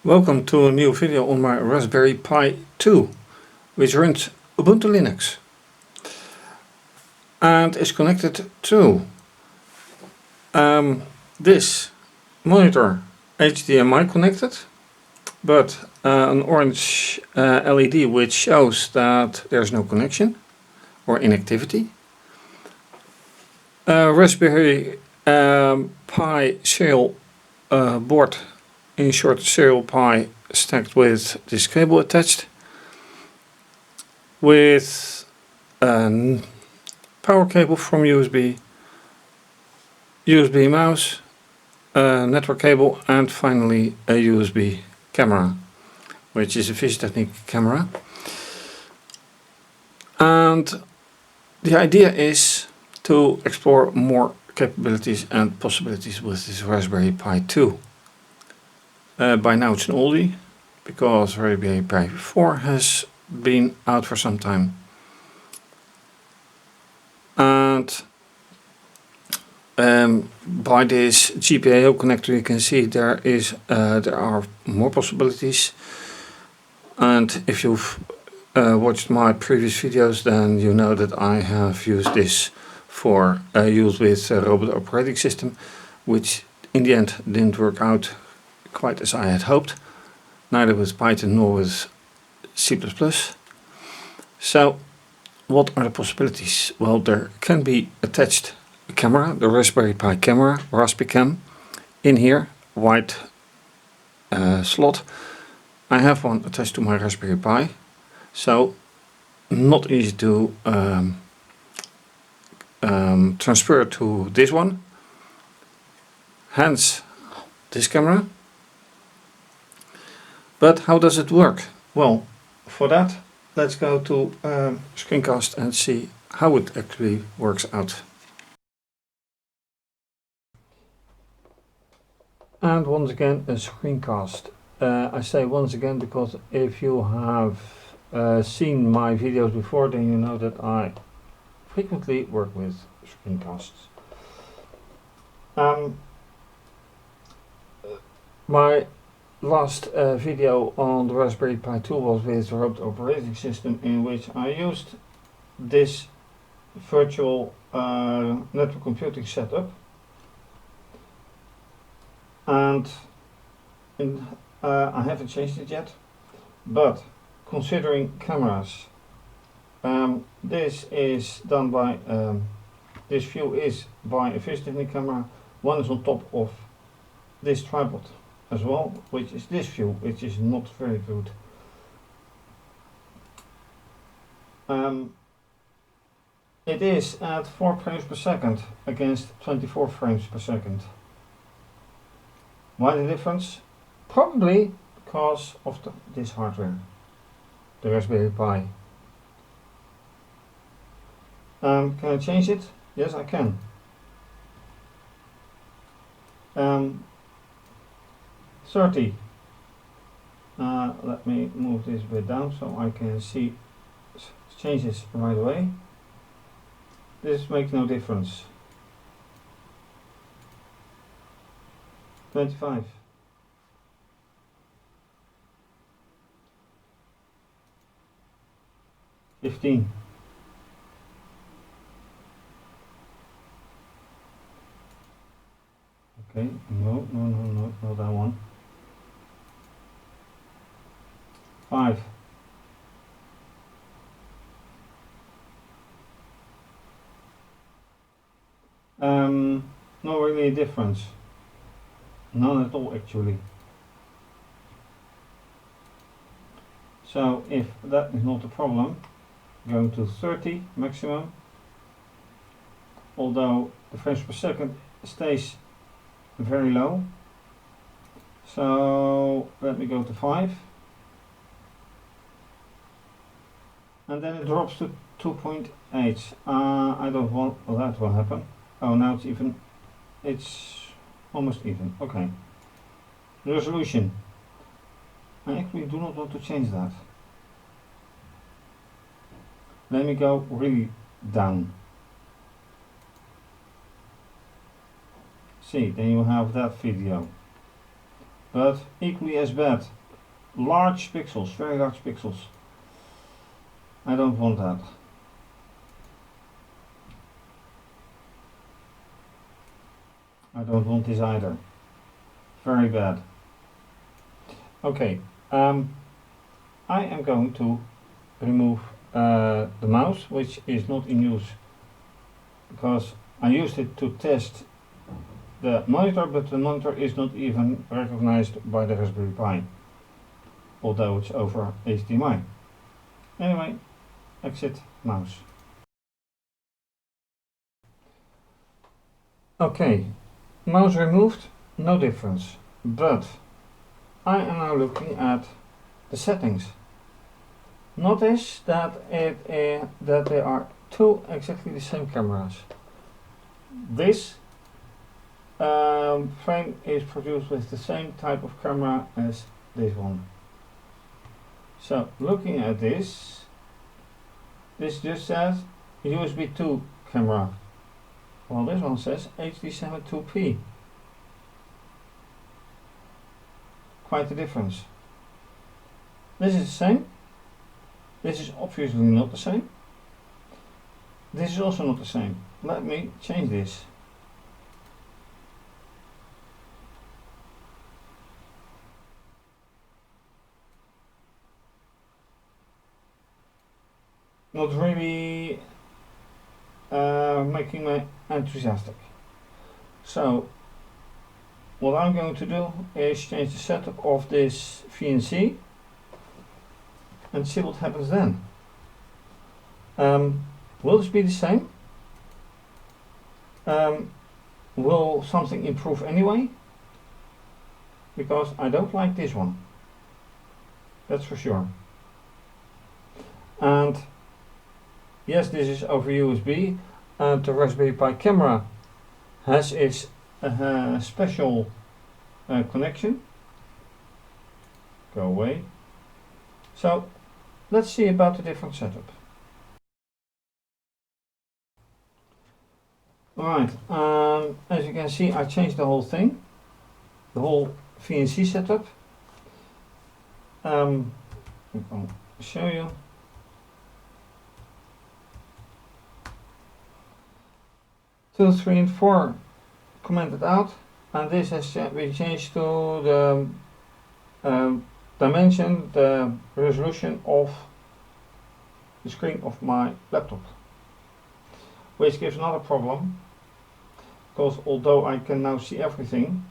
Welcome to a new video on my Raspberry Pi 2, which runs Ubuntu Linux and is connected to this monitor HDMI connected, but an orange LED which shows that there's no connection or inactivity. Raspberry Pi serial board, in short serial Pi, stacked with this cable attached, with a power cable from USB mouse, a network cable, and finally a USB camera, which is a fischertechnik camera. And the idea is to explore more capabilities and possibilities with this Raspberry Pi 2. By now it's an oldie, because RaspberryPi2 has been out for some time. And by this GPIO connector you can see there are more possibilities. And if you've watched my previous videos, then you know that I have used this for use with robot operating system, which in the end didn't work out quite as I had hoped, neither with Python nor with C++. So what are the possibilities? Well, there can be attached a camera, the Raspberry Pi camera, RaspberryCam, in here, white slot. I have one attached to my Raspberry Pi, so not easy to transfer to this one, hence this camera. But how does it work? Well, for that, let's go to screencast and see how it actually works out. And once again, a screencast. I say once again because if you have seen my videos before, then you know that I frequently work with screencasts. My last video on the Raspberry Pi 2 was with the robot operating system, in which I used this virtual network computing setup, and I haven't changed it yet, but considering cameras, this is done by this view is by a fischertechnik camera. One is on top of this tripod as well, which is this view, which is not very good. It is at 4 frames per second against 24 frames per second. Why the difference? Probably because of this hardware, the Raspberry Pi. Can I change it? Yes, I can. 30. Let me move this bit down so I can see changes right away. This makes no difference. 25. 15. Okay, no, not that one. 5. Not really a difference. None at all actually. So if that is not a problem, going to 30 maximum, although the frames per second stays very low. So let me go to 5, and then it drops to 2.8. I don't want that will happen. Oh, now it's even. It's almost even. Okay. The resolution. I actually do not want to change that. Let me go really down. See, then you have that video. but equally as bad. Large pixels, very large pixels. I don't want that. I don't want this either. Very bad. Okay, I am going to remove the mouse, which is not in use because I used it to test the monitor, but the monitor is not even recognized by the Raspberry Pi, although it's over HDMI. Anyway, exit mouse. Okay, mouse removed, no difference, but I am now looking at the settings. Notice that that there are two exactly the same cameras. This frame is produced with the same type of camera as this one. So looking at this just says USB 2 camera, while this one says HD72p. Quite a difference. This is the same. This is obviously not the same. This is also not the same. Let me change this. Not really making me enthusiastic. So what I'm going to do is change the setup of this VNC and see what happens then. Will this be the same? Will something improve anyway? Because I don't like this one. That's for sure. And yes, this is over USB, and the Raspberry Pi camera has its special connection. Go away. So let's see about the different setup. Alright, as you can see, I changed the whole thing, the whole VNC setup. I'll show you. Two, 3 and 4 commented out, and this has been changed to the dimension, the resolution of the screen of my laptop, which gives another problem, because although I can now see everything,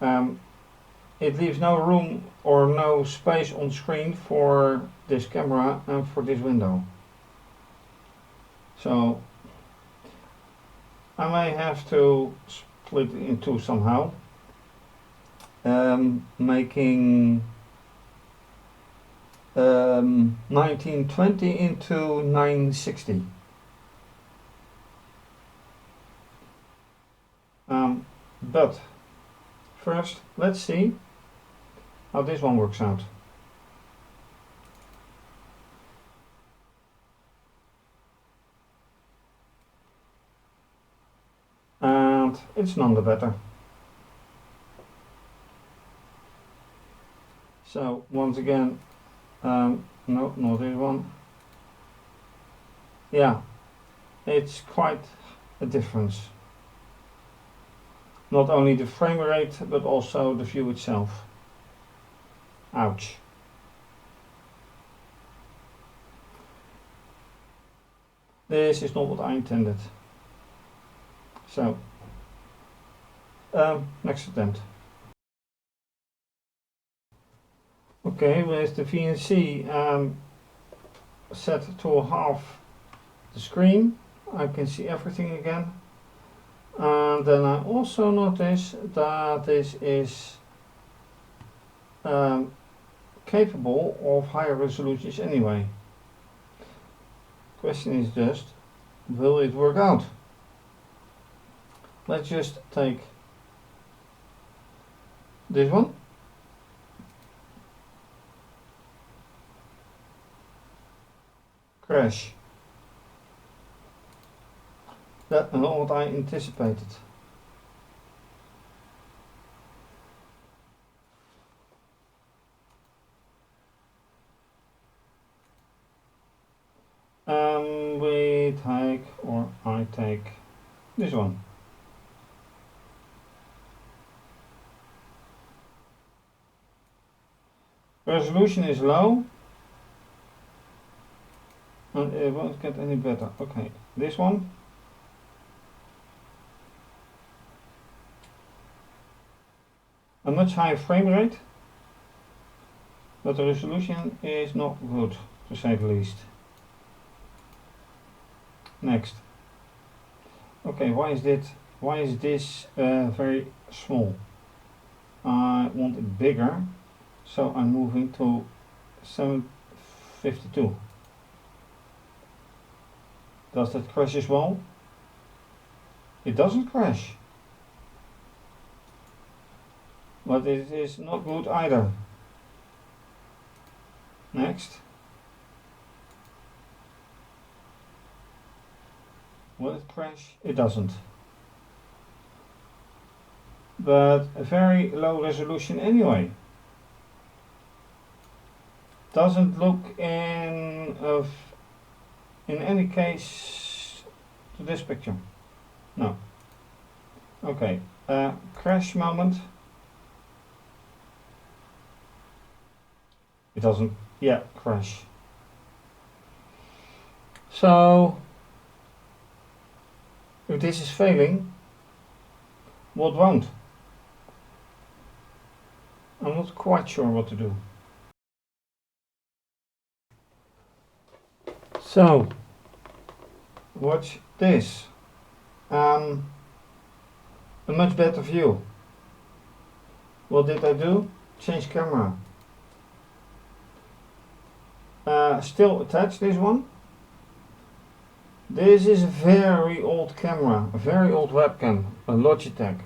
it leaves no room or no space on screen for this camera and for this window. So I may have to split it in two somehow, making 1920 into 960. But first, let's see how this one works out. And it's none the better. So once again, no, not this one. Yeah, it's quite a difference. Not only the frame rate, but also the view itself. Ouch. This is not what I intended. So, next attempt. Okay, with the VNC set to half the screen, I can see everything again. And then I also notice that this is capable of higher resolutions anyway. Question is just, will it work out? Let's just take this one. Crash. That's not what I anticipated. I take this one. Resolution is low and it won't get any better. Okay, this one. A much higher frame rate, but the resolution is not good, to say the least. Next. Okay, why is this very small? I want it bigger, so I'm moving to 752. Does that crash as well? It doesn't crash. But it is not good either. Next. Will it crash? It doesn't. But a very low resolution anyway. Doesn't look in any case to this picture. No. Okay. Crash moment. It doesn't. Yeah, crash. So if this is failing, what won't? I'm not quite sure what to do. So watch this. A much better view. What did I do? Change camera. Still attach this one. This is a very old camera, a very old webcam, a Logitech.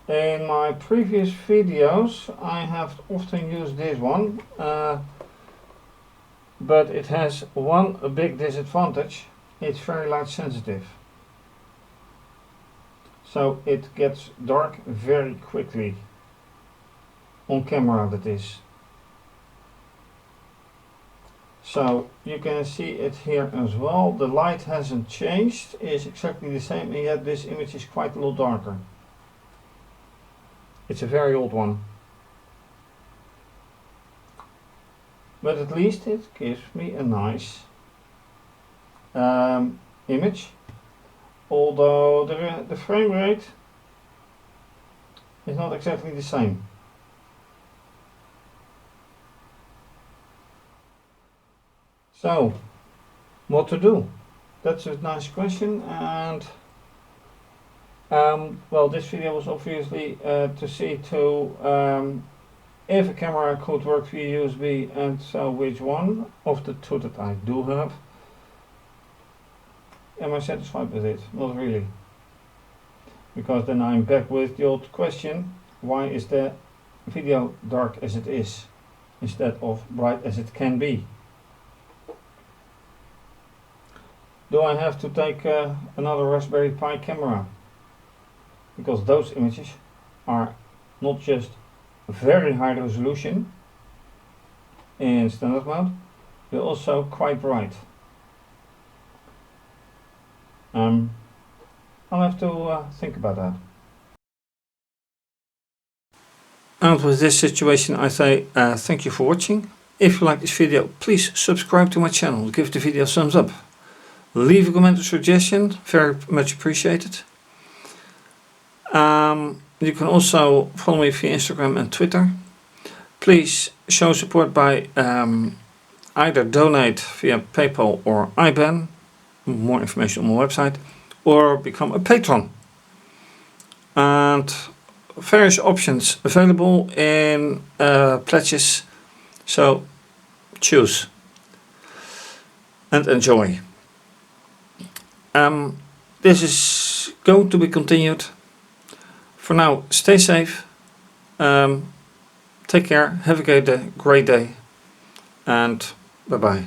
In my previous videos I have often used this one, but it has one big disadvantage. It's very light sensitive. So it gets dark very quickly. On camera, that is. So you can see it here as well. The light hasn't changed, it's exactly the same, and yet this image is quite a lot darker. It's a very old one. But at least it gives me a nice image. Although the frame rate is not exactly the same. So, what to do? That's a nice question, and well, this video was obviously to see if a camera could work via USB, and so which one of the two that I do have. Am I satisfied with it? Not really. Because then I'm back with the old question, why is the video dark as it is, instead of bright as it can be? Do I have to take another Raspberry Pi camera? Because those images are not just very high resolution in standard mode, they're also quite bright. I'll have to think about that. And with this situation I say thank you for watching. If you like this video, please subscribe to my channel, give the video a thumbs up. Leave a comment or suggestion, very much appreciated. You can also follow me via Instagram and Twitter. Please show support by either donate via PayPal or IBAN, more information on my website, or become a patron. And various options available in pledges, so choose and enjoy. This is going to be continued. For now, stay safe, take care, have a great day, and bye bye.